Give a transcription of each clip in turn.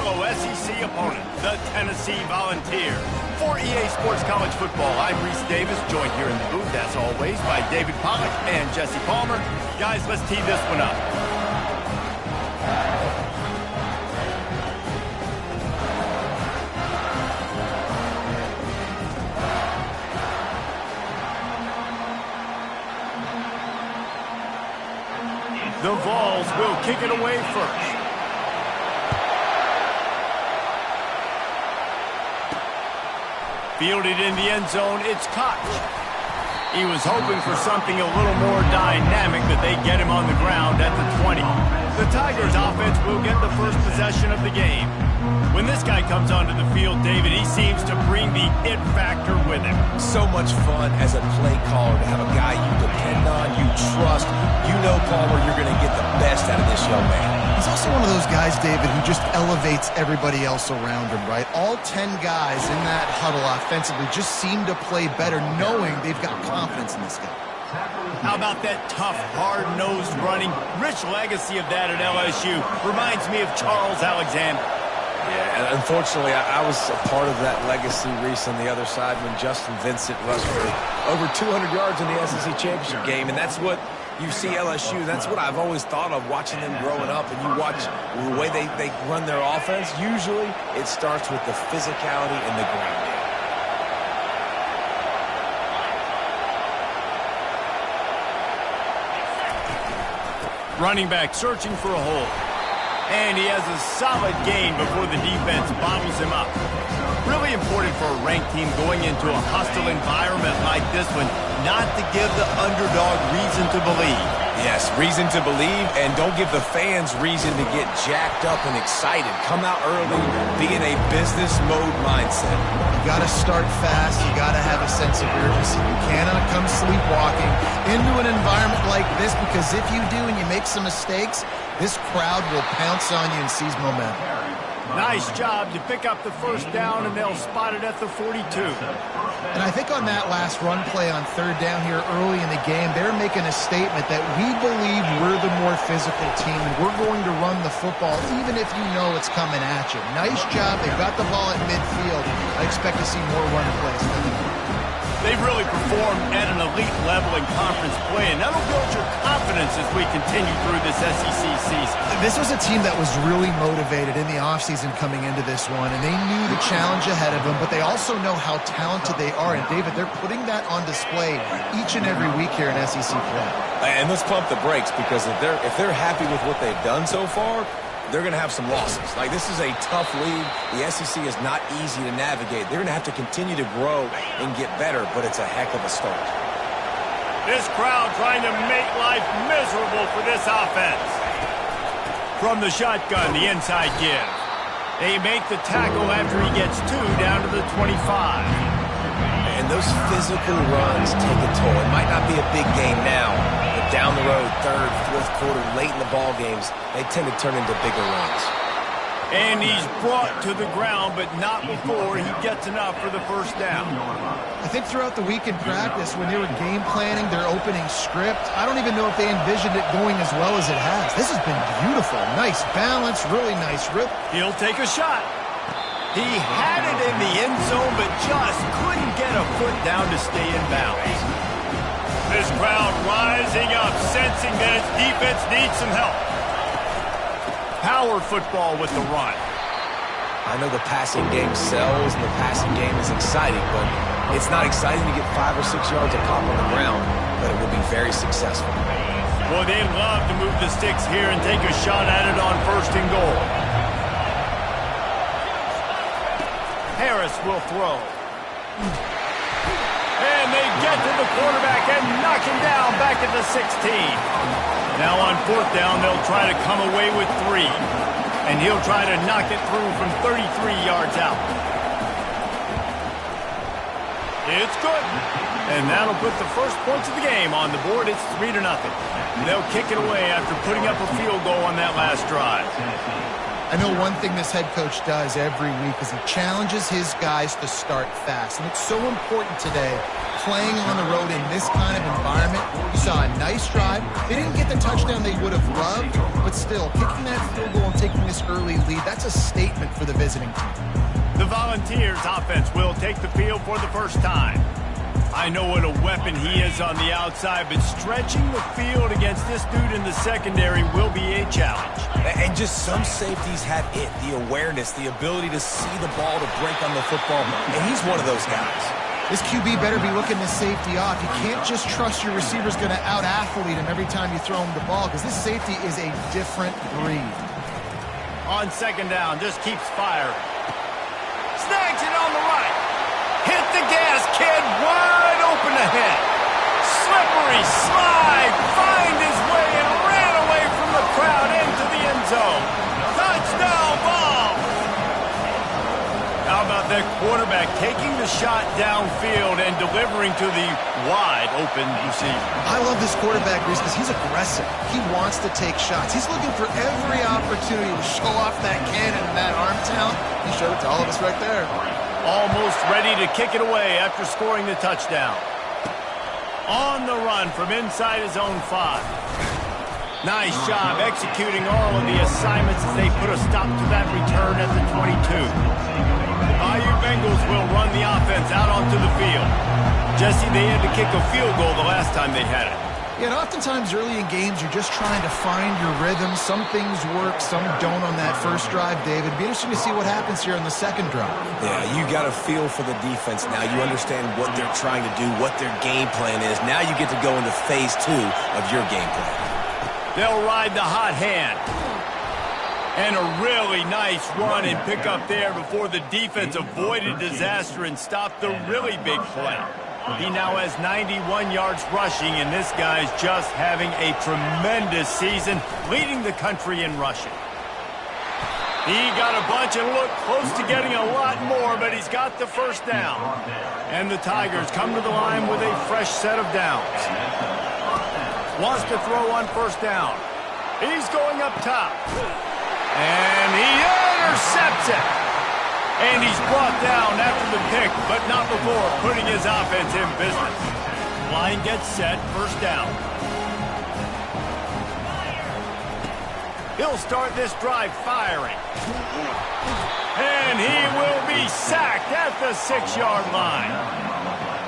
fellow SEC opponent, the Tennessee Volunteers. For EA Sports College Football, I'm Reese Davis, joined here in the booth, as always, by David Pollack and Jesse Palmer. Guys, let's tee this one up. The Vols will kick it away first. Fielded in the end zone, it's Koch. He was hoping for something a little more dynamic, but they get him on the ground at the 20. The Tigers offense will get the first possession of the game. When this guy comes onto the field, David, he seems to bring the it factor with him. So much fun as a play caller to have a guy you depend on, you trust. You know, Palmer, you're going to get the best out of this young man. He's also one of those guys, David, who just elevates everybody else around him, right? All 10 guys in that huddle offensively just seem to play better knowing they've got confidence in this guy. How about that tough, hard-nosed running? Rich legacy of that at LSU. Reminds me of Charles Alexander. Yeah, and unfortunately, I was a part of that legacy, Reese, on the other side when Justin Vincent rushed for over 200 yards in the SEC Championship game, and that's what you see LSU. That's what I've always thought of watching them growing up, and you watch the way they run their offense. Usually, it starts with the physicality and the ground game. Running back searching for a hole. And he has a solid gain before the defense bottles him up. Really important for a ranked team going into a hostile environment like this one, not to give the underdog reason to believe. Yes, reason to believe, and don't give the fans reason to get jacked up and excited. Come out early, be in a business mode mindset. You got to start fast. You got to have a sense of urgency. You cannot come sleepwalking into an environment like this, because if you do and you make some mistakes, this crowd will pounce on you and seize momentum. Nice job to pick up the first down, and they'll spot it at the 42. And I think on that last run play on third down here early in the game, they're making a statement that we believe we're the more physical team, and we're going to run the football even if you know it's coming at you. Nice job. They've got the ball at midfield. I expect to see more run plays from them. They've really performed at an elite level in conference play, and that'll build your confidence as we continue through this SEC season. This was a team that was really motivated in the offseason coming into this one, and they knew the challenge ahead of them, but they also know how talented they are. And, David, they're putting that on display each and every week here in SEC play. And let's pump the brakes, because if they're happy with what they've done so far, they're going to have some losses. Like, this is a tough league. The SEC is not easy to navigate. They're going to have to continue to grow and get better, but it's a heck of a start. This crowd trying to make life miserable for this offense. From the shotgun, the inside give. They make the tackle after he gets two down to the 25. And those physical runs take a toll. It might not be a big game now, but down the road, third, fourth quarter, late in the ball games, they tend to turn into bigger runs. And he's brought to the ground, but not before he gets enough for the first down. I think throughout the week in practice, when they were game planning their opening script, I don't even know if they envisioned it going as well as it has. This has been beautiful. Nice balance, really nice rip. He'll take a shot. He had it in the end zone, but just couldn't get a foot down to stay in bounds. This crowd rising up, sensing that its defense needs some help. Power football with the run. I know the passing game sells and the passing game is exciting, but it's not exciting to get 5 or 6 yards a pop on the ground, but it will be very successful. Boy, they love to move the sticks here and take a shot at it on first and goal. Harris will throw. And they get to the quarterback and knock him down back at the 16. Now on fourth down, they'll try to come away with 3. And he'll try to knock it through from 33 yards out. It's good. And that'll put the first points of the game on the board. It's 3-0. They'll kick it away after putting up a field goal on that last drive. I know one thing this head coach does every week is he challenges his guys to start fast. And it's so important today playing on the road in this kind of environment. You saw a nice drive. They didn't get the touchdown they would have loved, but still, kicking that field goal and taking this early lead, that's a statement for the visiting team. The Volunteers offense will take the field for the first time. I know what a weapon he is on the outside, but stretching the field against this dude in the secondary will be a challenge. And just some safeties have it, the awareness, the ability to see the ball to break on the football, and he's one of those guys. This QB better be looking this safety off. You can't just trust your receiver's going to out-athlete him every time you throw him the ball, because this safety is a different breed. On second down, just keeps firing. Snags it on the right. Hit the gas, kid. Wide open ahead. Slippery slide. Find his way and ran away from the crowd into the end zone. Touchdown ball. How about that quarterback taking the shot downfield and delivering to the wide open receiver? I love this quarterback, Reese, because he's aggressive. He wants to take shots. He's looking for every opportunity to show off that cannon and that arm talent. He showed it to all of us right there. Almost ready to kick it away after scoring the touchdown. On the run from inside his own 5. Nice job executing all of the assignments as they put a stop to that return at the 22. The Bayou Bengals will run the offense out onto the field. Jesse, they had to kick a field goal the last time they had it. Yeah, and oftentimes early in games, you're just trying to find your rhythm. Some things work, some don't on that first drive, David. It'd be interesting to see what happens here on the second drive. Yeah, you got a feel for the defense now. You understand what they're trying to do, what their game plan is. Now you get to go into phase 2 of your game plan. They'll ride the hot hand. And a really nice run and pick up there before the defense avoided disaster and stopped the really big play. He now has 91 yards rushing, and this guy's just having a tremendous season, leading the country in rushing. He got a bunch and looked close to getting a lot more, but he's got the first down. And the Tigers come to the line with a fresh set of downs. Wants to throw on first down. He's going up top. And he intercepts it. And he's brought down after the pick, but not before putting his offense in business. Line gets set, first down. He'll start this drive firing. And he will be sacked at the 6-yard line.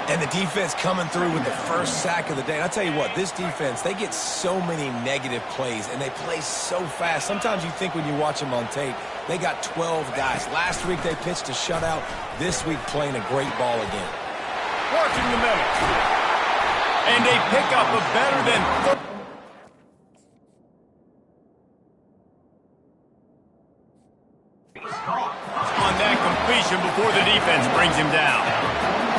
And the defense coming through with the first sack of the day. And I'll tell you what, this defense, they get so many negative plays, and they play so fast. Sometimes you think when you watch them on tape, they got 12 guys. Last week they pitched a shutout. This week playing a great ball again. Working the middle. And they pick up a better than... on that completion before the defense brings him down.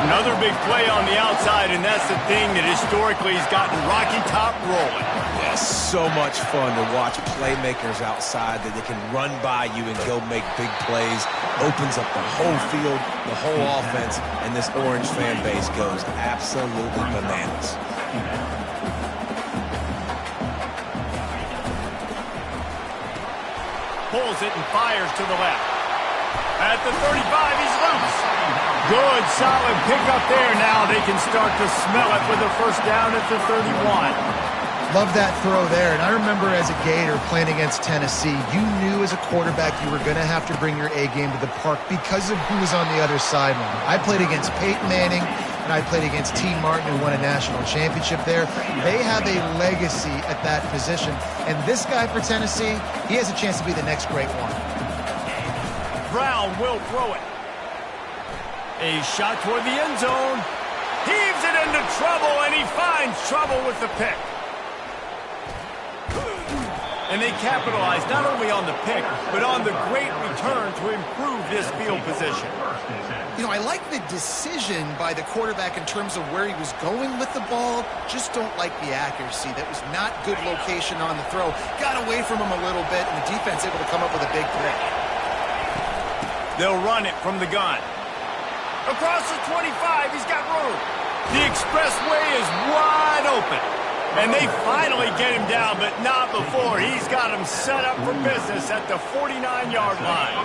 Another big play on the outside, and that's the thing that historically has gotten Rocky Top rolling. Yeah, so much fun to watch playmakers outside that they can run by you and go make big plays. Opens up the whole field, the whole offense, and this Orange fan base goes absolutely bananas. Pulls it and fires to the left. At the 35, he's loose. Good, solid pickup there. Now they can start to smell it with a first down at the 31. Love that throw there. And I remember as a Gator playing against Tennessee, you knew as a quarterback you were going to have to bring your A game to the park because of who was on the other sideline. I played against Peyton Manning, and I played against T. Martin, who won a national championship there. They have a legacy at that position. And this guy for Tennessee, he has a chance to be the next great one. Brown will throw it. A shot toward the end zone. Heaves it into trouble, and he finds trouble with the pick. And they capitalize not only on the pick, but on the great return to improve this field position. You know, I like the decision by the quarterback in terms of where he was going with the ball. Just don't like the accuracy. That was not good location on the throw. Got away from him a little bit, and the defense able to come up with a big play. They'll run it from the gun. Across the 25, he's got room. The expressway is wide open. And they finally get him down, but not before. He's got him set up for business at the 49-yard line.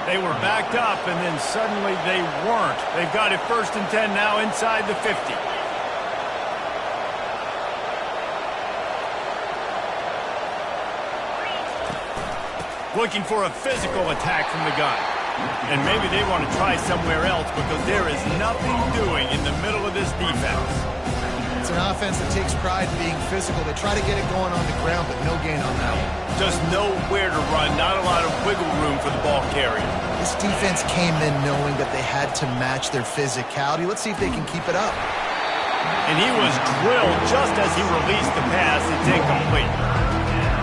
They were backed up, and then suddenly they weren't. They've got it 1st and 10 now inside the 50. Looking for a physical attack from the gun. And maybe they want to try somewhere else because there is nothing doing in the middle of this defense. It's an offense that takes pride in being physical. They try to get it going on the ground, but no gain on that one. Just nowhere to run, not a lot of wiggle room for the ball carrier. This defense came in knowing that they had to match their physicality. Let's see if they can keep it up. And he was drilled just as he released the pass. It's incomplete.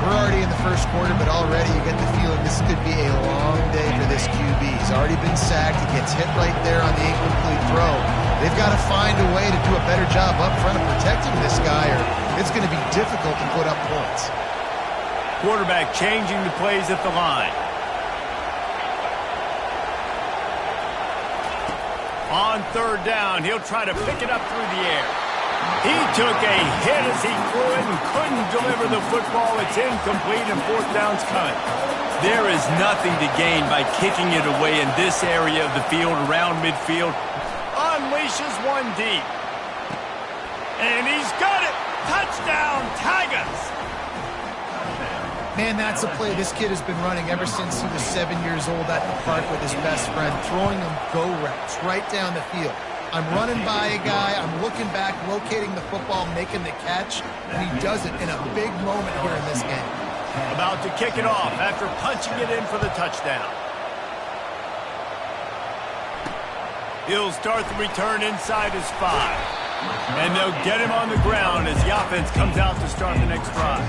We're already in the first quarter, but already you get the feeling this could be a long day for this QB. He's already been sacked. He gets hit right there on the incomplete throw. They've got to find a way to do a better job up front of protecting this guy, or it's going to be difficult to put up points. Quarterback changing the plays at the line. On third down, he'll try to pick it up through the air. He took a hit as he threw it and couldn't deliver the football. It's incomplete and fourth down's coming. There is nothing to gain by kicking it away in this area of the field around midfield. Unleashes one deep. And he's got it. Touchdown, Tigers. Man, that's a play this kid has been running ever since he was 7 years old at the park with his best friend, throwing him go routes right down the field. I'm running by a guy, I'm looking back, locating the football, making the catch, and he does it in a big moment here in this game. About to kick it off after punching it in for the touchdown. He'll start the return inside his 5. And they'll get him on the ground as the offense comes out to start the next drive.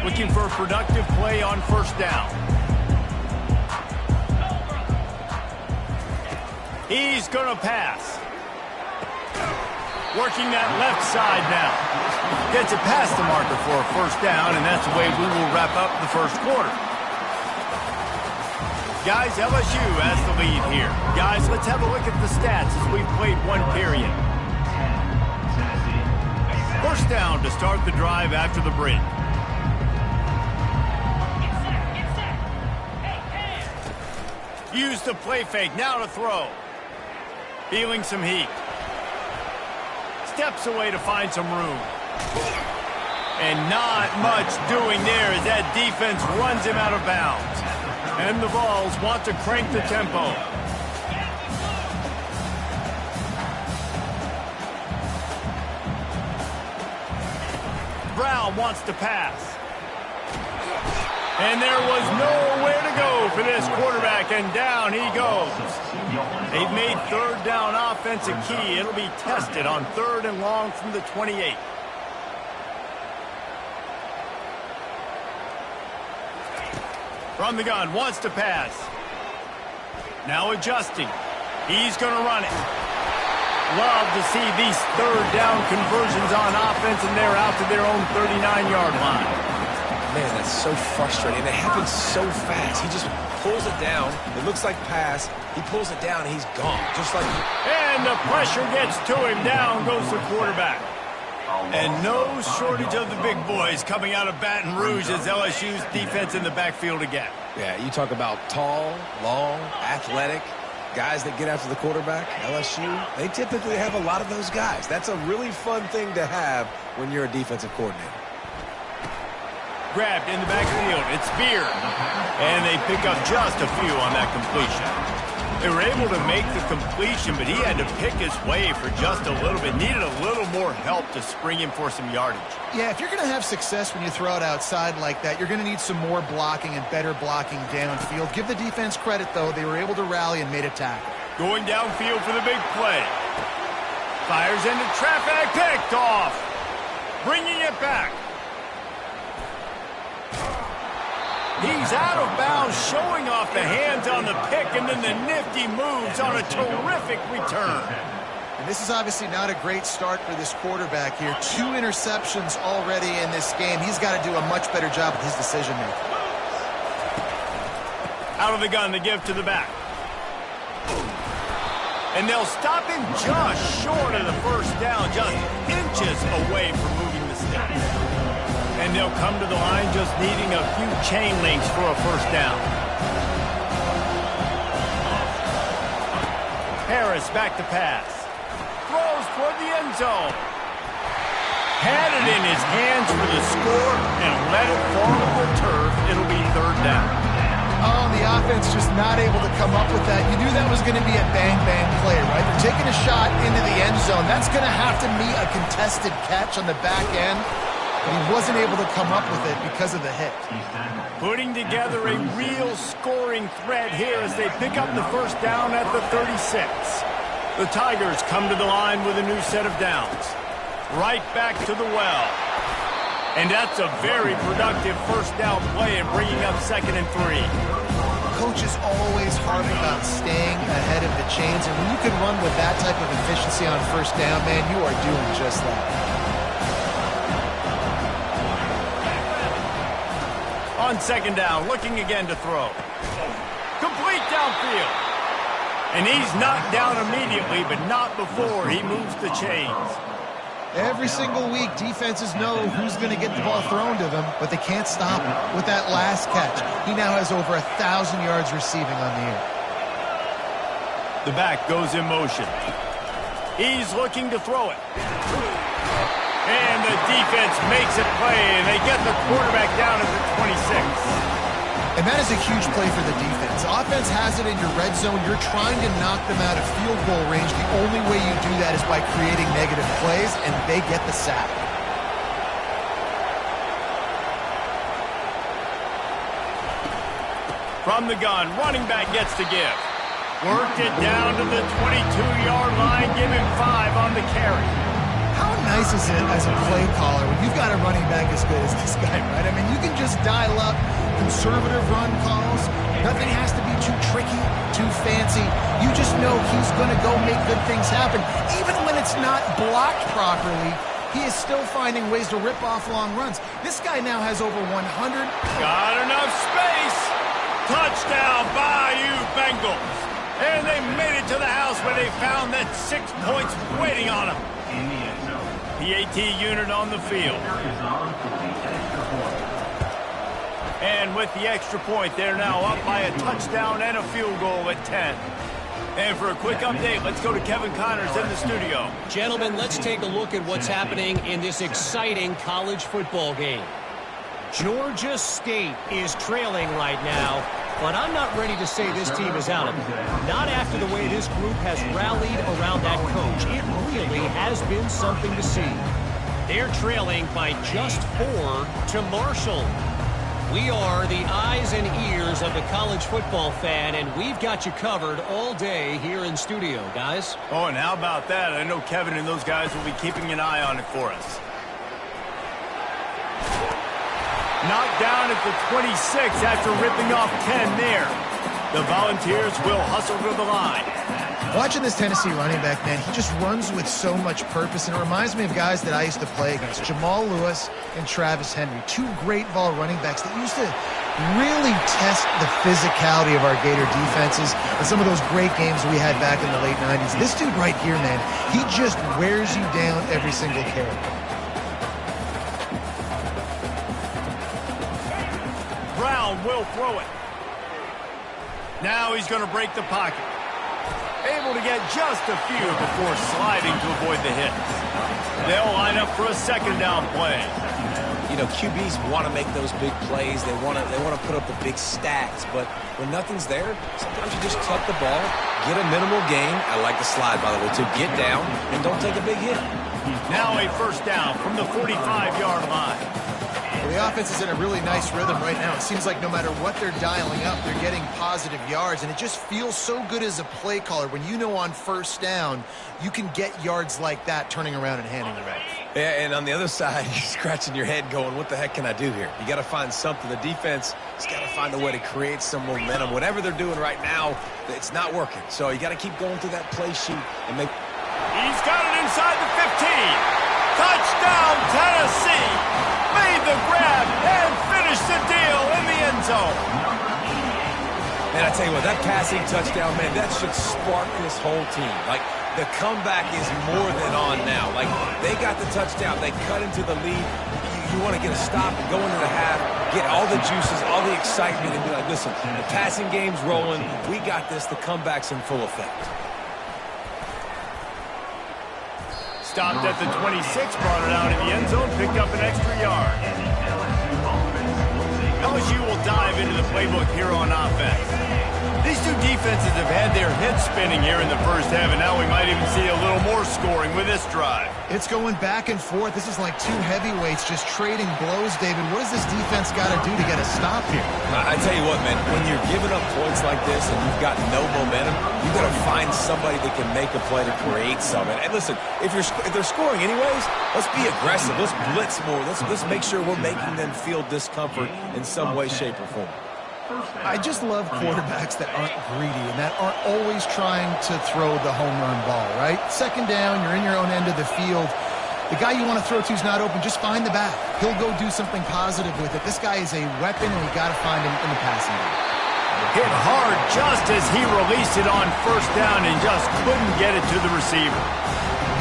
Looking for a productive play on first down. He's going to pass. Working that left side now. Gets it past the marker for a first down, and that's the way we will wrap up the first quarter. Guys, LSU has the lead here. Guys, let's have a look at the stats as we've played one period. First down to start the drive after the break. Use the play fake, now to throw. Feeling some heat. Steps away to find some room. And not much doing there as that defense runs him out of bounds. And the Vols want to crank the tempo. Brown wants to pass. And there was nowhere to go for this quarterback, and down he goes. They've made third down offense a key. It'll be tested on third and long from the 28. From the gun, wants to pass. Now adjusting. He's going to run it. Love to see these third down conversions on offense, and they're out to their own 39-yard line. Man, that's so frustrating. It happens so fast. He just pulls it down. It looks like pass. He pulls it down, and he's gone. Just like... And the pressure gets to him. Down goes the quarterback. And no shortage of the big boys coming out of Baton Rouge as LSU's defense in the backfield again. Yeah, you talk about tall, long, athletic, guys that get after the quarterback. LSU, they typically have a lot of those guys. That's a really fun thing to have when you're a defensive coordinator. Grabbed in the backfield. It's Beard. And they pick up just a few on that completion. They were able to make the completion, but he had to pick his way for just a little bit. Needed a little more help to spring him for some yardage. Yeah, if you're going to have success when you throw it outside like that, you're going to need some more blocking and better blocking downfield. Give the defense credit, though. They were able to rally and made a tackle. Going downfield for the big play. Fires into traffic. Picked off. Bringing it back. He's out of bounds, showing off the hands on the pick, and then the nifty moves on a terrific return. And this is obviously not a great start for this quarterback here. 2 interceptions already in this game. He's got to do a much better job with his decision-making. Out of the gun, the give to the back. And they'll stop him just short of the first down, just inches away from moving the sticks. And they'll come to the line just needing a few chain links for a first down. Harris back to pass. Throws toward the end zone. Had it in his hands for the score and let it fall to the turf. It'll be third down. Oh, the offense just not able to come up with that. You knew that was going to be a bang-bang play, right? They're taking a shot into the end zone. That's going to have to meet a contested catch on the back end, but he wasn't able to come up with it because of the hit. Putting together a real scoring threat here as they pick up the first down at the 36. The Tigers come to the line with a new set of downs. Right back to the well. And that's a very productive first down play and bringing up 2nd and 3. Coaches always harp about staying ahead of the chains, and when you can run with that type of efficiency on first down, man, you are doing just that. On 2nd down, looking again to throw. Complete downfield. And he's knocked down immediately, but not before he moves the chains. Every single week, defenses know who's going to get the ball thrown to them, but they can't stop him. With that last catch, he now has over 1,000 yards receiving on the year. The back goes in motion. He's looking to throw it. And the defense makes it play, and they get the quarterback down at the 26. And that is a huge play for the defense. Offense has it in your red zone. You're trying to knock them out of field goal range. The only way you do that is by creating negative plays, and they get the sack. From the gun, running back gets to give. Worked it down to the 22-yard line, give him 5 on the carry. How nice is it as a play caller when you've got a running back as good as this guy, right? I mean, you can just dial up conservative run calls. Nothing has to be too tricky, too fancy. You just know he's going to go make good things happen. Even when it's not blocked properly, he is still finding ways to rip off long runs. This guy now has over 100. Got enough space. Touchdown, Bayou Bengals. And they made it to the house where they found that 6 points waiting on them. PAT unit on the field. And with the extra point, they're now up by a touchdown and a field goal at 10. And for a quick update, let's go to Kevin Connors in the studio. Gentlemen, let's take a look at what's happening in this exciting college football game. Georgia State is trailing right now, but I'm not ready to say this team is out of it. Not after the way this group has rallied around that coach. It really has been something to see. They're trailing by just 4 to Marshall. We are the eyes and ears of the college football fan, and we've got you covered all day here in studio, guys. Oh, and how about that? I know Kevin and those guys will be keeping an eye on it for us. Knocked down at the 26 after ripping off 10 there. The Volunteers will hustle to the line. Watching this Tennessee running back, man, he just runs with so much purpose, and it reminds me of guys that I used to play against, Jamal Lewis and Travis Henry, 2 great ball running backs that used to really test the physicality of our Gator defenses and some of those great games we had back in the late 90s. This dude right here, man, he just wears you down every single carry. Brown will throw it. Now he's going to break the pocket. Able to get just a few before sliding to avoid the hits. They'll line up for a 2nd down play. You know, QBs want to make those big plays. They want to put up the big stats. But when nothing's there, sometimes you just tuck the ball, get a minimal gain. I like the slide, by the way, to get down and don't take a big hit. Now a 1st down from the 45-yard line. Well, the offense is in a really nice rhythm right now. It seems like no matter what they're dialing up, they're getting positive yards, and it just feels so good as a play caller when you know on 1st down you can get yards like that turning around and handing it off. Yeah, and on the other side, you're scratching your head going, what the heck can I do here? You got to find something. The defense has got to find a way to create some momentum. Whatever they're doing right now, it's not working. So you got to keep going through that play sheet and make... He's got it inside the 15. Touchdown, Tennessee. Made the grab and finished the deal in the end zone. And I tell you what, that passing touchdown, man, that should spark this whole team. Like, the comeback is more than on now. Like, they got the touchdown. They cut into the lead. You want to get a stop and go into the half, get all the juices, all the excitement, and be like, listen, the passing game's rolling. We got this. The comeback's in full effect. Stopped at the 26, brought it out in the end zone, picked up an extra yard. LSU will dive into the playbook here on offense. These two defenses have had their heads spinning here in the first half, and now we might even see a little more scoring with this drive. It's going back and forth. This is like two heavyweights just trading blows, David. What does this defense got to do to get a stop here? I tell you what, man, when you're giving up points like this and you've got no momentum, you've got to find somebody that can make a play to create something. And listen, if they're scoring anyways, let's be aggressive. Let's blitz more. Let's make sure we're making them feel discomfort in some way, shape, or form. I just love quarterbacks that aren't greedy and that aren't always trying to throw the home run ball, right? Second down, you're in your own end of the field. The guy you want to throw to is not open. Just find the back. He'll go do something positive with it. This guy is a weapon, and you got to find him in the passing game. Hit hard just as he released it on first down and just couldn't get it to the receiver.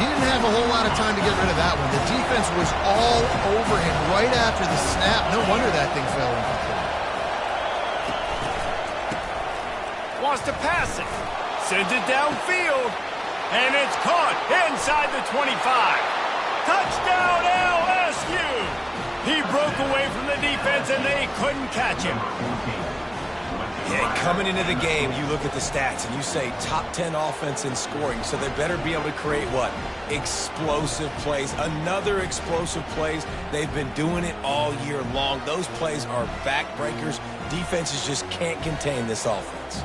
He didn't have a whole lot of time to get rid of that one. The defense was all over him right after the snap. No wonder that thing fell incomplete. Wants to pass it. Sends it downfield. And it's caught inside the 25. Touchdown LSU! He broke away from the defense and they couldn't catch him. Yeah, coming into the game, you look at the stats and you say top 10 offense in scoring, so they better be able to create what? Explosive plays. Another explosive plays. They've been doing it all year long. Those plays are backbreakers. Defenses just can't contain this offense.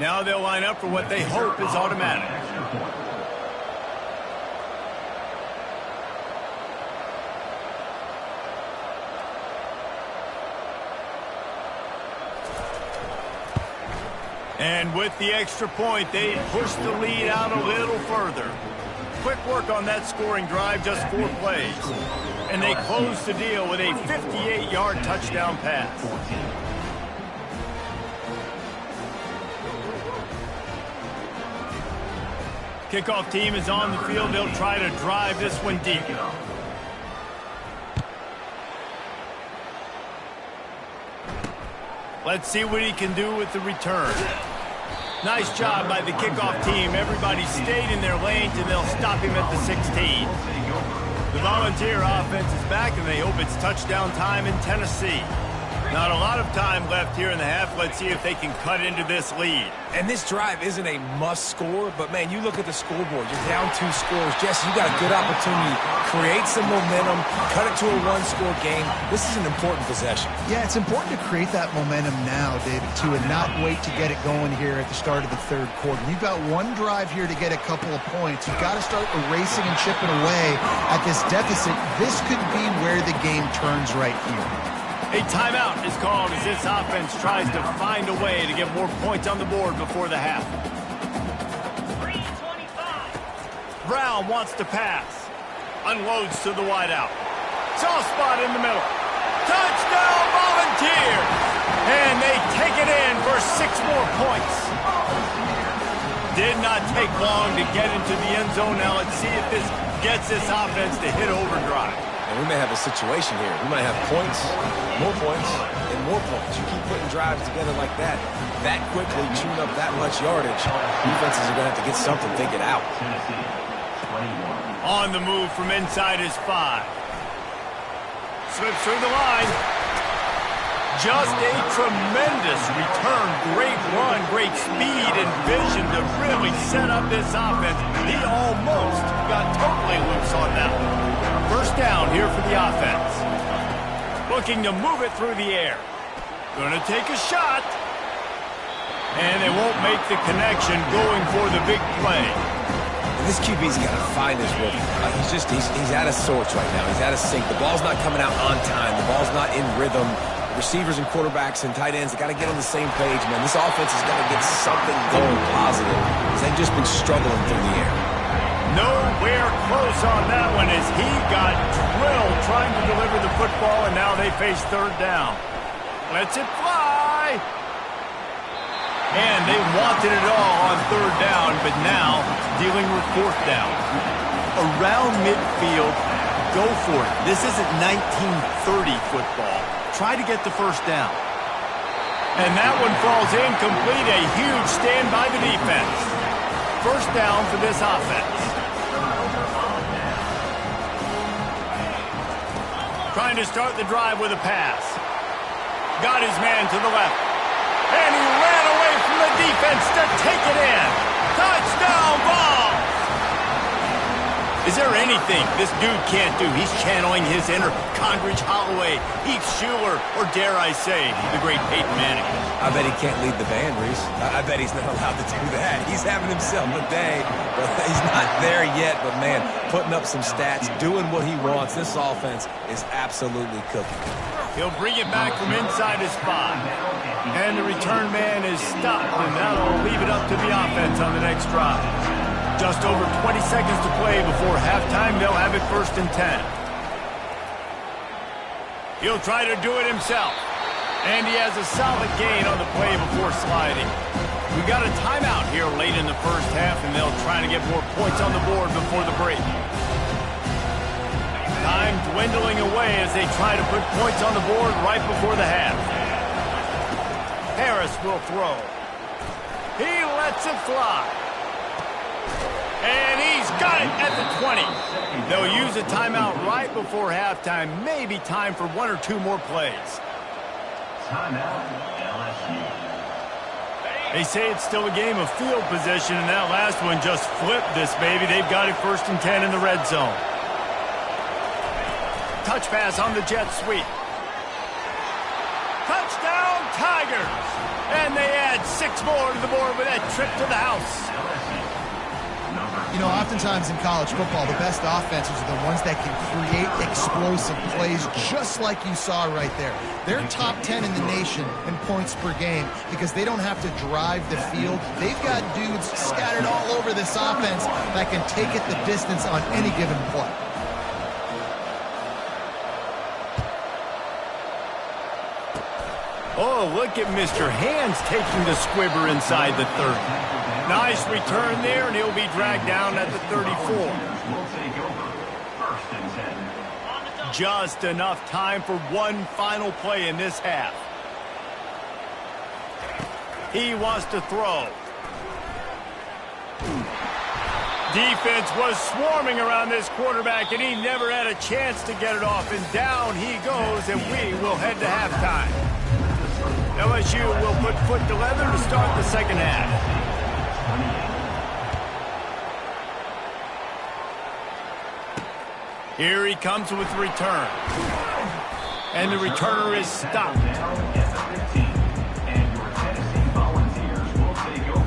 Now they'll line up for what they hope is automatic. And with the extra point, they push the lead out a little further. Quick work on that scoring drive, just 4 plays. And they close the deal with a 58-yard touchdown pass. Kickoff team is on the field. They'll try to drive this one deep. Let's see what he can do with the return. Nice job by the kickoff team. Everybody stayed in their lanes, and they'll stop him at the 16. The Volunteer offense is back, and they hope it's touchdown time in Tennessee. Not a lot of time left here in the half. Let's see if they can cut into this lead. And this drive isn't a must score, but man, you look at the scoreboard. You're down 2 scores. Jesse, you got a good opportunity. Create some momentum. Cut it to a 1-score game. This is an important possession. Yeah, it's important to create that momentum now, David, too, and not wait to get it going here at the start of the third quarter. You've got one drive here to get a couple of points. You've got to start erasing and chipping away at this deficit. This could be where the game turns right here. A timeout is called as this offense tries to find a way to get more points on the board before the half. 3:25. Brown wants to pass. Unloads to the wideout. Soft spot in the middle. Touchdown Volunteers! And they take it in for 6 more points. Did not take long to get into the end zone. Now let's see if this gets this offense to hit overdrive. And we may have a situation here. We might have points, and more points. You keep putting drives together like that quickly, chewing up that much yardage, defenses are going to have to get something figured out. On the move from inside his 5. Slips through the line. Just a tremendous return. Great run, great speed and vision to really set up this offense. He almost got totally loose on that one. First down here for the offense. Looking to move it through the air. Going to take a shot. And they won't make the connection, going for the big play. And this QB's got to find his rhythm. He's out of sorts right now. He's out of sync. The ball's not coming out on time. The ball's not in rhythm. Receivers and quarterbacks and tight ends, they got to get on the same page, man. This offense has got to get something going positive because they've just been struggling through the air. Nowhere close on that one as he got drilled trying to deliver the football, and now they face third down. Lets it fly. And they wanted it all on third down, but now dealing with fourth down. around midfield. Go for it. This isn't 1930 football. Try to get the first down. And that one falls incomplete. A huge stand by the defense. First down for this offense. Trying to start the drive with a pass. Got his man to the left. And he ran away from the defense to take it in. Touchdown ball! Is there anything this dude can't do? He's channeling his inner Condridge Holloway, Heath Schuler, or dare I say, the great Peyton Manning. I bet he can't lead the band, Reese. I bet he's not allowed to do that. He's having himself a day, but he's not there yet. But, man, putting up some stats, doing what he wants. This offense is absolutely cooking. He'll bring it back from inside his spot. And the return man is stopped, and that'll leave it up to the offense on the next drive. Just over 20 seconds to play before halftime. They'll have it 1st and 10. He'll try to do it himself. And he has a solid gain on the play before sliding. We've got a timeout here late in the first half, and they'll try to get more points on the board before the break. Time dwindling away as they try to put points on the board right before the half. Harris will throw. He lets it fly. And he's got it at the 20. They'll use a timeout right before halftime. Maybe time for 1 or 2 more plays. They say it's still a game of field position, and that last one just flipped this baby. They've got it 1st and 10 in the red zone. Touch pass on the jet sweep. Touchdown, Tigers! And they add 6 more to the board with that trip to the house. You know, oftentimes in college football, the best offenses are the ones that can create explosive plays just like you saw right there. They're top 10 in the nation in points per game because they don't have to drive the field. They've got dudes scattered all over this offense that can take it the distance on any given play. Oh, look at Mr. Hands taking the squibber inside the 30. Nice return there, and he'll be dragged down at the 34. Just enough time for one final play in this half. He wants to throw. Defense was swarming around this quarterback, and he never had a chance to get it off. And down he goes, and we will head to halftime. LSU will put foot to leather to start the second half. Here he comes with the return. And the returner is stopped.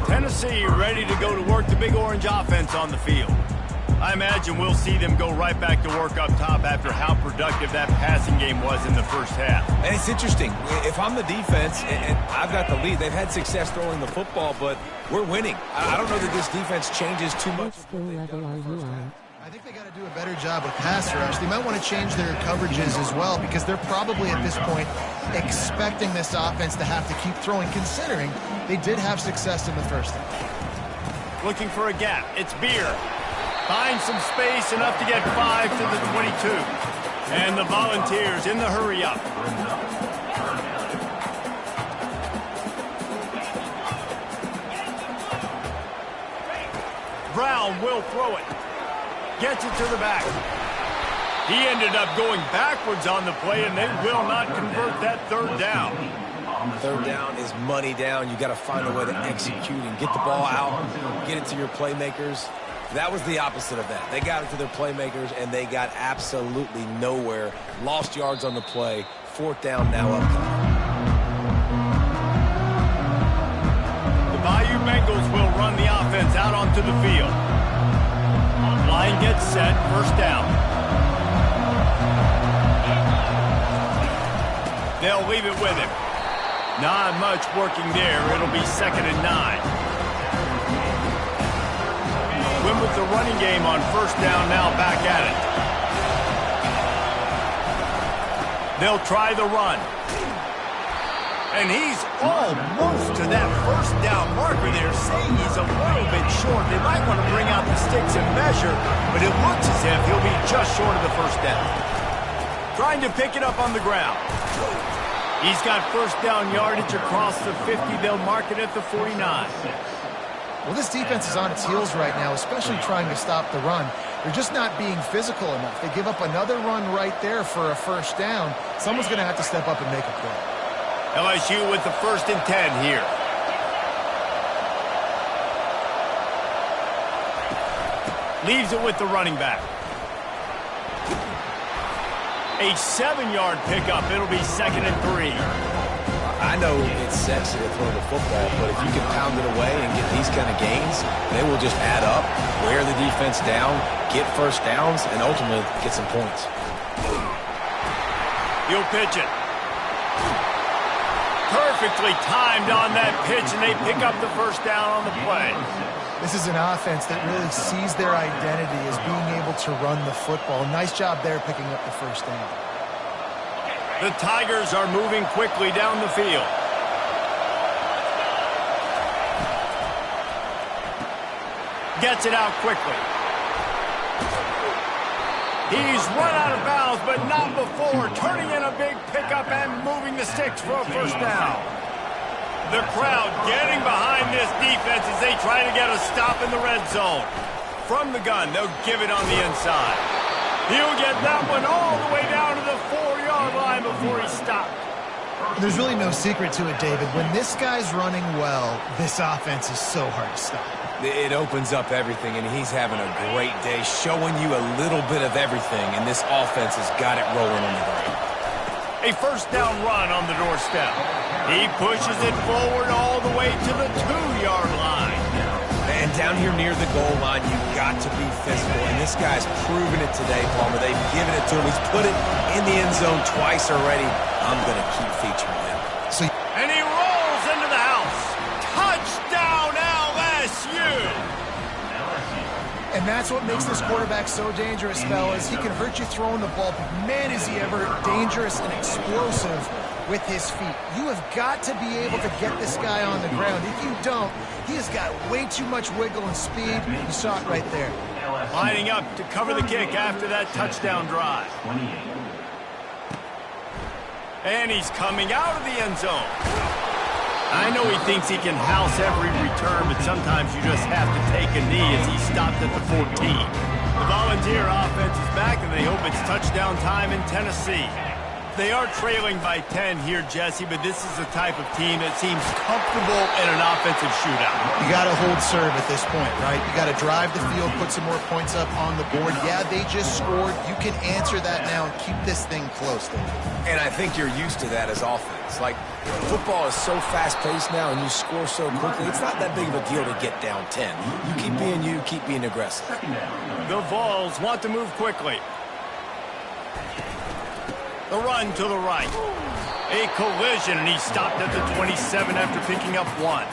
Tennessee ready to go to work the Big Orange offense on the field. I imagine we'll see them go right back to work up top after how productive that passing game was in the first half. And it's interesting. If I'm the defense and I've got the lead, they've had success throwing the football, but we're winning. I don't know that this defense changes too much. I think they got to do a better job with pass rush. They might want to change their coverages as well because they're probably at this point expecting this offense to have to keep throwing, considering they did have success in the first half. Looking for a gap. It's Beer. Finds some space, enough to get 5 to the 22. And the Volunteers in the hurry-up. Brown will throw it. Gets it to the back. He ended up going backwards on the play, and they will not convert that 3rd down. 3rd down is money down. You got to find a way to execute and get the ball out, get it to your playmakers. That was the opposite of that. They got it to their playmakers, and they got absolutely nowhere. Lost yards on the play. 4th down now upcoming. The Bayou Bengals will run the offense out onto the field. Line gets set. 1st down. They'll leave it with him. Not much working there. It'll be 2nd and 9. Win with the running game on 1st down now, back at it. They'll try the run. And he's almost to that first down marker there saying he's a little bit short. They might want to bring out the sticks and measure, but it looks as if he'll be just short of the first down. Trying to pick it up on the ground. He's got first down yardage across the 50. They'll mark it at the 49. Well, this defense is on its heels right now, especially trying to stop the run. They're just not being physical enough. They give up another run right there for a first down. Someone's going to have to step up and make a play. LSU with the 1st and 10 here. Leaves it with the running back. A 7-yard pickup. It'll be 2nd and 3. I know it's sexy to throw the football, but if you can pound it away and get these kind of gains, they will just add up, wear the defense down, get first downs, and ultimately get some points. He'll pitch it. Perfectly timed on that pitch, and they pick up the first down on the play. This is an offense that really sees their identity as being able to run the football. Nice job there picking up the first down. The Tigers are moving quickly down the field. Gets it out quickly. He's run out of bounds, but not before turning in a big pickup and moving the sticks for a first down. The crowd getting behind this defense as they try to get a stop in the red zone. From the gun, they'll give it on the inside. He'll get that one all the way down to the 4-yard line before he stopped. There's really no secret to it, David. When this guy's running well, this offense is so hard to stop. It opens up everything, and he's having a great day, showing you a little bit of everything, and this offense has got it rolling on the ground. A first down run on the doorstep. He pushes it forward all the way to the 2-yard line. And down here near the goal line, you've got to be physical, and this guy's proven it today, Palmer. They've given it to him. He's put it in the end zone twice already. I'm going to keep featuring him. And he rolls into the house. Touchdown, LSU! And that's what makes this quarterback so dangerous, fellas. He can hurt you throwing the ball, but man, is he ever dangerous and explosive with his feet. You have got to be able to get this guy on the ground. If you don't, he has got way too much wiggle and speed. You saw it right there. Lining up to cover the kick after that touchdown drive. And he's coming out of the end zone. I know he thinks he can house every return, but sometimes you just have to take a knee as he stopped at the 14. The Volunteer offense is back, and they hope it's touchdown time in Tennessee. They are trailing by 10 here, Jesse, but this is the type of team that seems comfortable in an offensive shootout. You got to hold serve at this point, right? You got to drive the field, put some more points up on the board. Yeah, they just scored. You can answer that now and keep this thing close, David. And I think you're used to that as offense. Like, football is so fast-paced now and you score so quickly, it's not that big of a deal to get down 10. You keep being aggressive. The Vols want to move quickly. The run to the right. A collision, and he stopped at the 27 after picking up 1.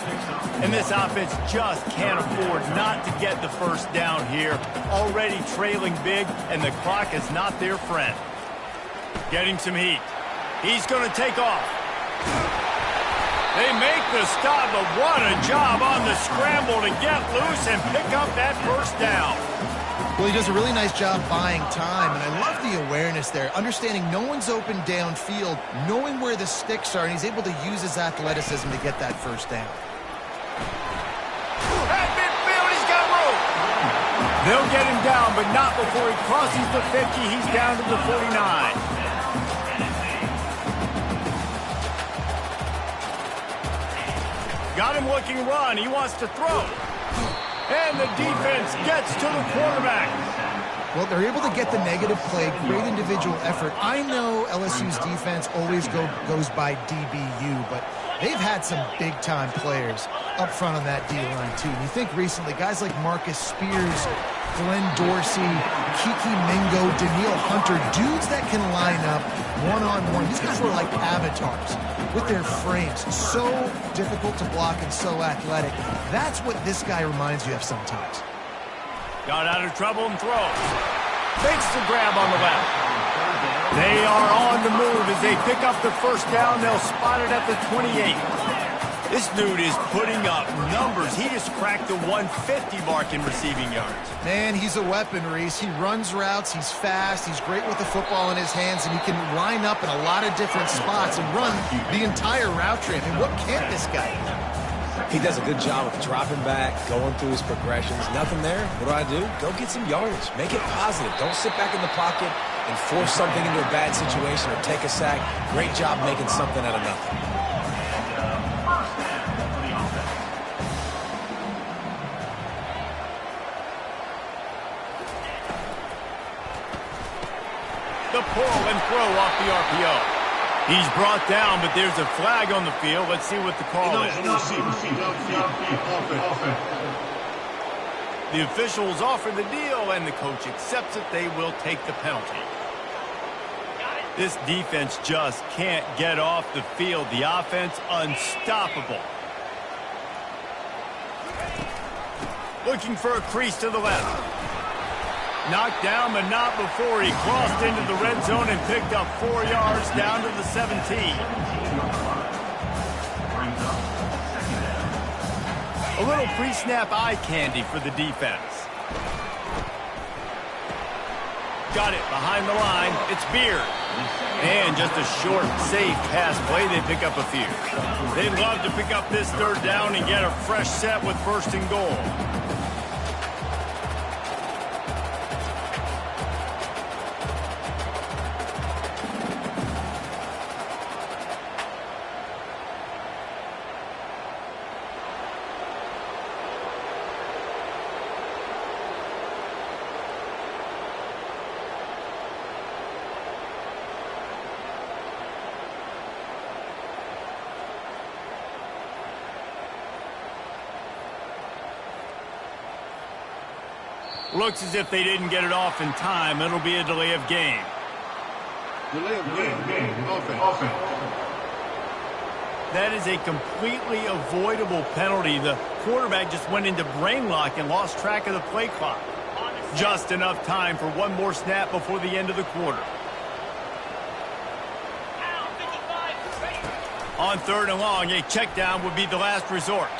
And this offense just can't afford not to get the first down here. Already trailing big, and the clock is not their friend. Getting some heat. He's going to take off. They make the stop, but what a job on the scramble to get loose and pick up that first down. Well, he does a really nice job buying time, and I love the awareness there, understanding no one's open downfield, knowing where the sticks are, and he's able to use his athleticism to get that first down. At midfield, he's got room. They'll get him down, but not before he crosses the 50. He's down to the 49. Got him looking run. He wants to throw. And the defense gets to the quarterback. Well, they're able to get the negative play, great individual effort. I know LSU's defense always goes by DBU, but they've had some big-time players up front on that D-line, too. And you think recently, guys like Marcus Spears, Glenn Dorsey, Kiki Mingo, Daniil Hunter, dudes that can line up one-on-one. These guys were like avatars with their frames. So difficult to block and so athletic. That's what this guy reminds you of sometimes. Got out of trouble and throws. Fakes the grab on the left. They are on the move as they pick up the first down. They'll spot it at the 28. This dude is putting up numbers. He just cracked the 150 mark in receiving yards. Man, he's a weapon, Reese. He runs routes, he's fast, he's great with the football in his hands, and he can line up in a lot of different spots and run the entire route trip. And what can't this guy do? He does a good job of dropping back, going through his progressions. Nothing there. What do? Go get some yardage. Make it positive. Don't sit back in the pocket and force something into a bad situation or take a sack. Great job making something out of nothing. The pull and throw off the RPO. He's brought down, but there's a flag on the field. Let's see what the call is. The officials offer the deal, and the coach accepts it. They will take the penalty. This defense just can't get off the field. The offense unstoppable. Looking for a crease to the left. Knocked down, but not before he crossed into the red zone and picked up 4 yards down to the 17. A little pre-snap eye candy for the defense. Got it behind the line. It's Beard. And just a short, safe pass play. They pick up a few. They'd love to pick up this third down and get a fresh set with 1st and goal. Looks as if they didn't get it off in time. It'll be a delay of game. Delay of game. Offense. That is a completely avoidable penalty. The quarterback just went into brain lock and lost track of the play clock. Just enough time for one more snap before the end of the quarter. On 3rd and long, a check down would be the last resort.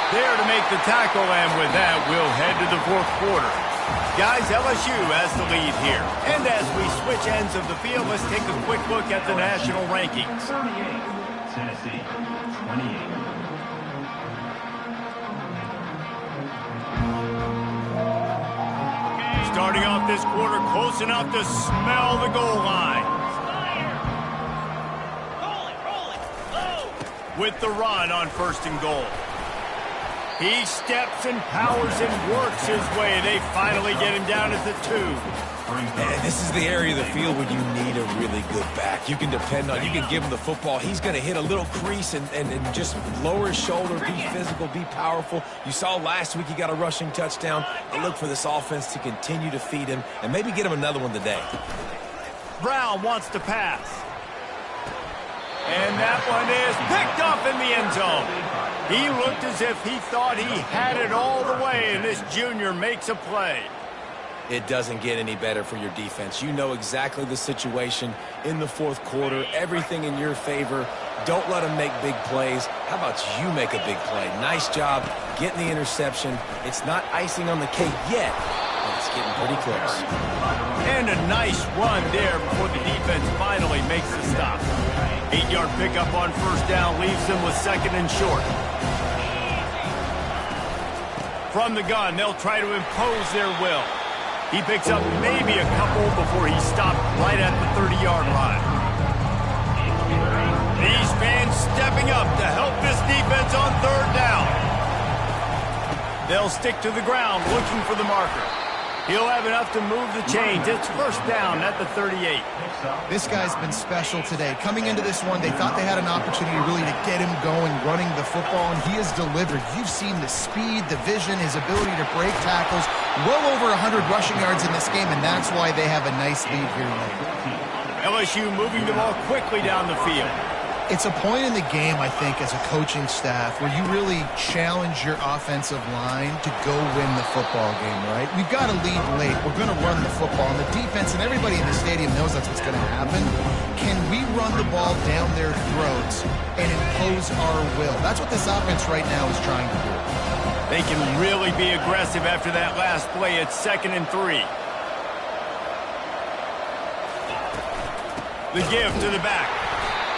There to make the tackle, and with that, we'll head to the 4th quarter. Guys, LSU has the lead here. And as we switch ends of the field, let's take a quick look at the national rankings. 38, Tennessee, 28. Starting off this quarter, close enough to smell the goal line. With the run on 1st and goal. He steps and powers and works his way. They finally get him down at the 2. And this is the area of the field where you need a really good back. You can depend on, you can give him the football. He's going to hit a little crease and just lower his shoulder, be physical, be powerful. You saw last week he got a rushing touchdown. I look for this offense to continue to feed him and maybe get him another one today. Brown wants to pass. And that one is picked up in the end zone. He looked as if he thought he had it all the way, and this junior makes a play. It doesn't get any better for your defense. You know exactly the situation in the 4th quarter, everything in your favor. Don't let them make big plays. How about you make a big play? Nice job getting the interception. It's not icing on the cake yet, but it's getting pretty close. And a nice run there before the defense finally makes the stop. 8-yard pickup on 1st down leaves them with 2nd and short. From the gun, they'll try to impose their will. He picks up maybe a couple before he's stopped right at the 30-yard line. These fans stepping up to help this defense on 3rd down. They'll stick to the ground looking for the marker. He'll have enough to move the chains. It's 1st down at the 38. This guy's been special today. Coming into this one, they thought they had an opportunity really to get him going, running the football, and he has delivered. You've seen the speed, the vision, his ability to break tackles. Well over 100 rushing yards in this game, and that's why they have a nice lead here tonight. LSU moving the ball quickly down the field. It's a point in the game, I think, as a coaching staff where you really challenge your offensive line to go win the football game, right? We've got to lead late. We're going to run the football. And the defense and everybody in the stadium knows that's what's going to happen. Can we run the ball down their throats and impose our will? That's what this offense right now is trying to do. They can really be aggressive after that last play. It's 2nd and 3. The give to the back.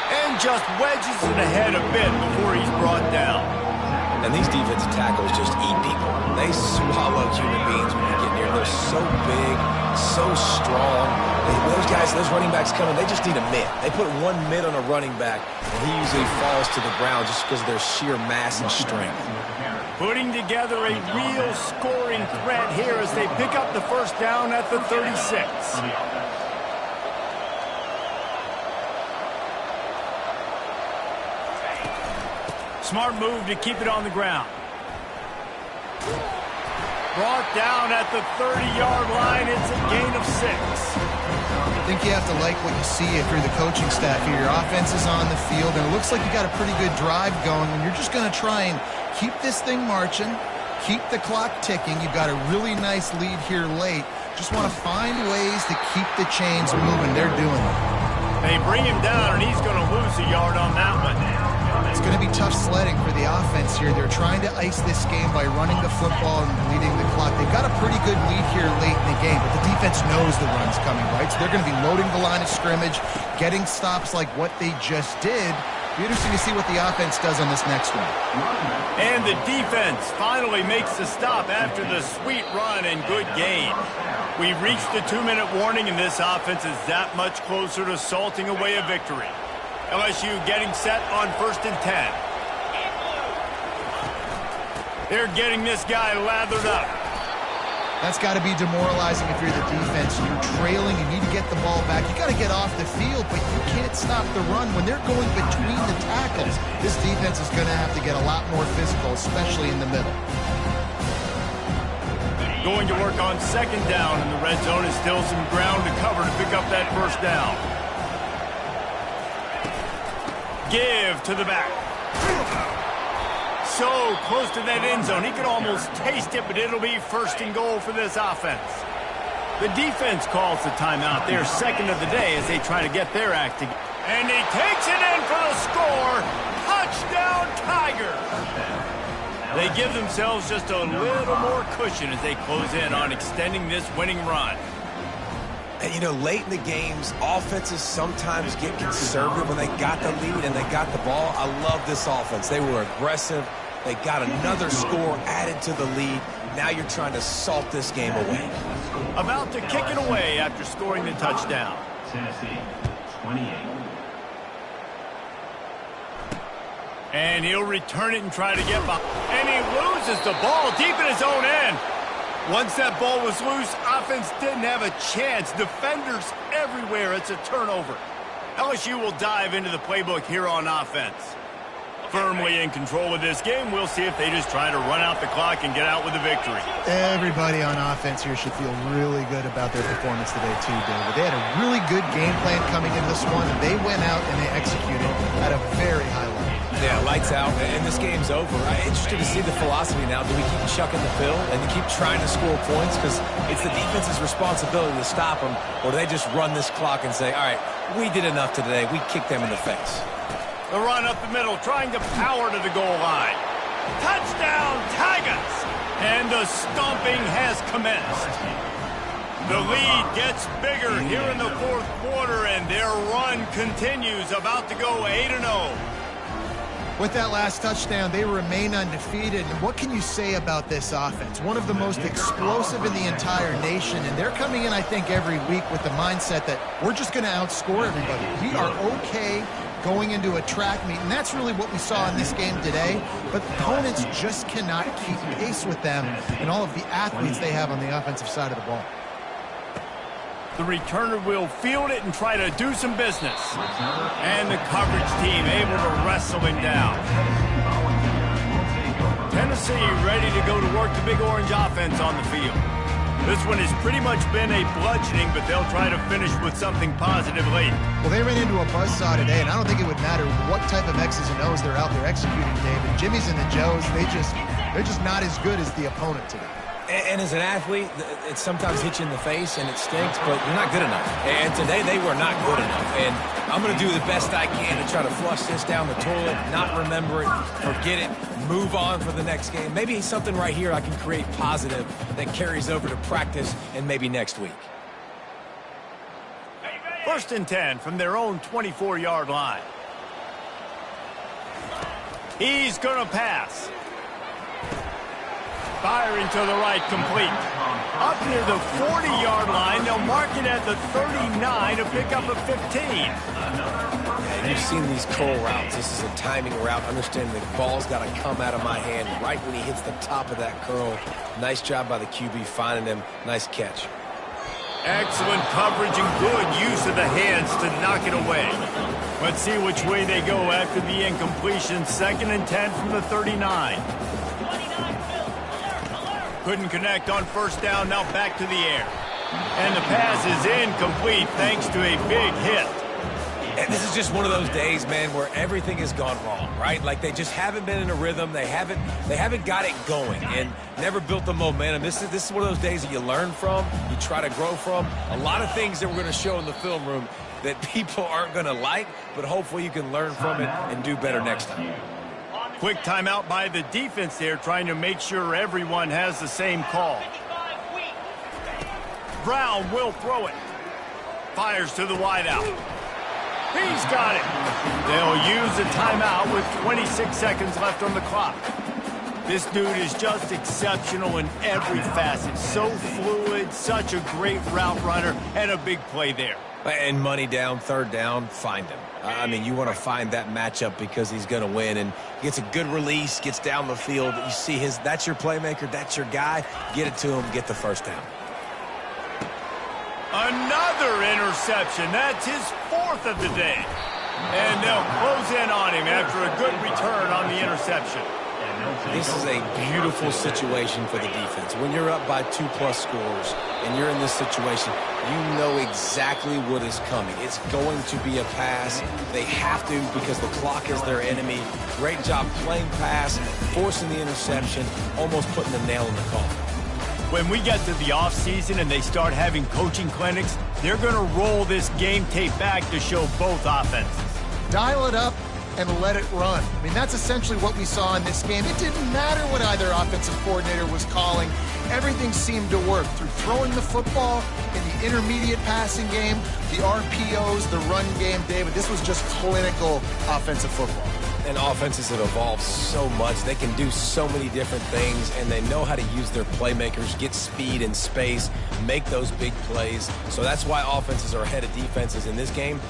And just wedges it ahead a bit before he's brought down. And these defensive tackles just eat people. They swallow human beings when you get near. They're so big, so strong. Those guys, those running backs coming, they just need a mid. They put one mid on a running back, and he usually falls to the ground just because of their sheer mass and strength. Putting together a real scoring threat here as they pick up the first down at the 36. Smart move to keep it on the ground. Brought down at the 30-yard line. It's a gain of 6. I think you have to like what you see if you're the coaching staff here. Your offense is on the field, and it looks like you got a pretty good drive going, and you're just going to try and keep this thing marching, keep the clock ticking. You've got a really nice lead here late. Just want to find ways to keep the chains moving. They're doing it. They bring him down, and he's going to lose a yard on that one. It's going to be tough sledding for the offense here. They're trying to ice this game by running the football and bleeding the clock. They've got a pretty good lead here late in the game, but the defense knows the run's coming, right? So they're going to be loading the line of scrimmage, getting stops like what they just did. Be interesting to see what the offense does on this next one. And the defense finally makes the stop after the sweet run and good gain. We've reached the 2-minute warning, and this offense is that much closer to salting away a victory. LSU getting set on 1st and 10. They're getting this guy lathered up. That's got to be demoralizing if you're the defense. You're trailing, you need to get the ball back. You got to get off the field, but you can't stop the run. When they're going between the tackles, this defense is going to have to get a lot more physical, especially in the middle. Going to work on 2nd down, and the red zone is still some ground to cover to pick up that first down. Give to the back. So close to that end zone. He could almost taste it, but it'll be 1st and goal for this offense. The defense calls the timeout. They're 2nd of the day as they try to get their act together. And he takes it in for the score. Touchdown, Tigers. They give themselves just a little more cushion as they close in on extending this winning run. And, you know, late in the games, offenses sometimes get conservative when they got the lead and they got the ball. I love this offense. They were aggressive. They got another score added to the lead. Now you're trying to salt this game away. About to kick it away after scoring the touchdown. Tennessee, 28. And he'll return it and try to get by. And he loses the ball deep in his own end. Once that ball was loose, offense didn't have a chance. Defenders everywhere. It's a turnover. LSU will dive into the playbook here on offense. Firmly in control of this game. We'll see if they just try to run out the clock and get out with a victory. Everybody on offense here should feel really good about their performance today too, David. They had a really good game plan coming into this one. They went out and they executed at a very high level. Yeah, lights out, and this game's over. I'm interested to see the philosophy now. Do we keep chucking the pill and keep trying to score points? Because it's the defense's responsibility to stop them, or do they just run this clock and say, all right, we did enough today. We kicked them in the face. The run up the middle, trying to power to the goal line. Touchdown, Tigers! And the stomping has commenced. The lead gets bigger here in the 4th quarter, and their run continues, about to go 8-0. With that last touchdown, they remain undefeated. And what can you say about this offense? One of the most explosive in the entire nation. And they're coming in, I think, every week with the mindset that we're just going to outscore everybody. We are okay going into a track meet. And that's really what we saw in this game today. But opponents just cannot keep pace with them and all of the athletes they have on the offensive side of the ball. The returner will field it and try to do some business. And the coverage team able to wrestle him down. Tennessee ready to go to work the Big Orange offense on the field. This one has pretty much been a bludgeoning, but they'll try to finish with something positive late. Well, they ran into a buzzsaw today, and I don't think it would matter what type of X's and O's they're out there executing, David. Jimmy's and the Joes, they're just not as good as the opponent today. And as an athlete, it sometimes hits you in the face and it stinks, but you're not good enough. And today they were not good enough. And I'm going to do the best I can to try to flush this down the toilet, not remember it, forget it, move on for the next game. Maybe something right here I can create positive that carries over to practice and maybe next week. 1st and 10 from their own 24-yard line. He's going to pass. Firing to the right, complete. Up near the 40-yard line, they'll mark it at the 39 to pick up a 15. And you've seen these curl routes. This is a timing route. Understanding the ball's got to come out of my hand right when he hits the top of that curl. Nice job by the QB finding him. Nice catch. Excellent coverage and good use of the hands to knock it away. Let's see which way they go after the incompletion. 2nd and 10 from the 39. Couldn't connect on 1st down, now back to the air. And the pass is incomplete thanks to a big hit. And this is just one of those days, man, where everything has gone wrong, right? Like they just haven't been in a rhythm. They haven't got it going and never built the momentum. This is one of those days that you learn from, you try to grow from. A lot of things that we're going to show in the film room that people aren't going to like, but hopefully you can learn from it and do better next time. Quick timeout by the defense there, trying to make sure everyone has the same call. Brown will throw it. Fires to the wideout. He's got it. They'll use a timeout with 26 seconds left on the clock. This dude is just exceptional in every facet. So fluid, such a great route runner, and a big play there. And money down, 3rd down, find him. I mean, you want to find that matchup because he's going to win and gets a good release, gets down the field. You see that's your playmaker, that's your guy. Get it to him, get the 1st down. Another interception. That's his 4th of the day. And they'll close in on him after a good return on the interception. This is a beautiful situation for the defense. When you're up by 2+ scores and you're in this situation, you know exactly what is coming. It's going to be a pass. They have to because the clock is their enemy. Great job playing pass, forcing the interception, almost putting the nail in the coffin. When we get to the offseason and they start having coaching clinics, they're going to roll this game tape back to show both offenses. Dial it up and let it run. I mean, that's essentially what we saw in this game. It didn't matter what either offensive coordinator was calling. Everything seemed to work through throwing the football in the intermediate passing game, the RPOs, the run game. David, this was just clinical offensive football. And offenses have evolved so much. They can do so many different things, and they know how to use their playmakers, get speed and space, make those big plays. So that's why offenses are ahead of defenses in this game.